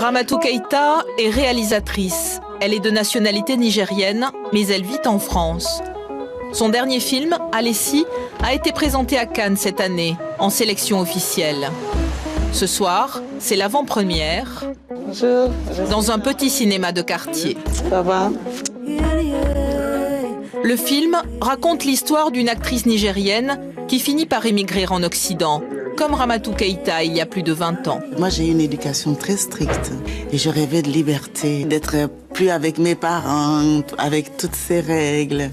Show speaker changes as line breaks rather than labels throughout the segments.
Ramatou Keïta est réalisatrice. Elle est de nationalité nigérienne, mais elle vit en France. Son dernier film, Alessi, a été présenté à Cannes cette année, en sélection officielle. Ce soir, c'est l'avant-première, dans un petit cinéma de quartier.
Ça va?
Le film raconte l'histoire d'une actrice nigérienne qui finit par émigrer en Occident, comme Ramatou Keïta il y a plus de 20 ans.
Moi, j'ai une éducation très stricte et je rêvais de liberté, d'être plus avec mes parents, avec toutes ces règles.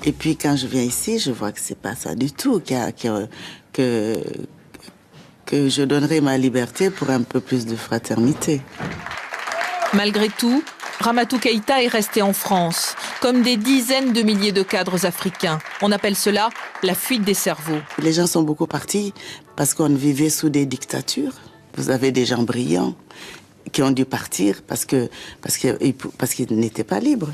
Et puis, quand je viens ici, je vois que c'est pas ça du tout, que je donnerai ma liberté pour un peu plus de fraternité.
Malgré tout, Ramatou Keïta est resté en France, comme des dizaines de milliers de cadres africains. On appelle cela la fuite des cerveaux.
Les gens sont beaucoup partis parce qu'on vivait sous des dictatures. Vous avez des gens brillants qui ont dû partir parce qu'ils n'étaient pas libres.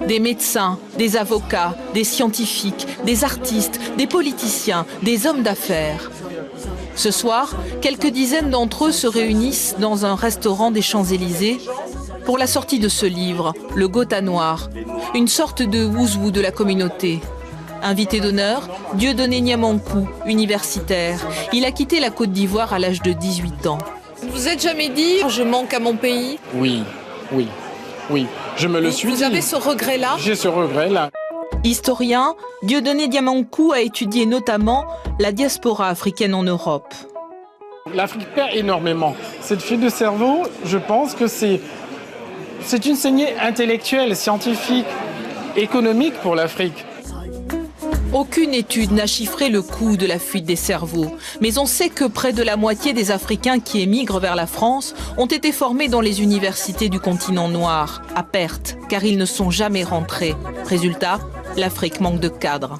Des médecins, des avocats, des scientifiques, des artistes, des politiciens, des hommes d'affaires. Ce soir, quelques dizaines d'entre eux se réunissent dans un restaurant des Champs-Élysées pour la sortie de ce livre, Le Gotha Noir, une sorte de ouzou de la communauté. Invité d'honneur, Dieudonné Niamankou, universitaire. Il a quitté la Côte d'Ivoire à l'âge de 18 ans. Vous êtes jamais dit « je manque à mon pays » ?
Oui. Je me le suis dit.
Vous avez ce regret-là ?
J'ai ce regret-là.
Historien, Dieudonné Niamankou a étudié notamment la diaspora africaine en Europe.
L'Afrique perd énormément. Cette fuite de cerveau, je pense que c'est une saignée intellectuelle, scientifique, économique pour l'Afrique.
Aucune étude n'a chiffré le coût de la fuite des cerveaux, mais on sait que près de la moitié des Africains qui émigrent vers la France ont été formés dans les universités du continent noir, à perte, car ils ne sont jamais rentrés. Résultat, l'Afrique manque de cadres.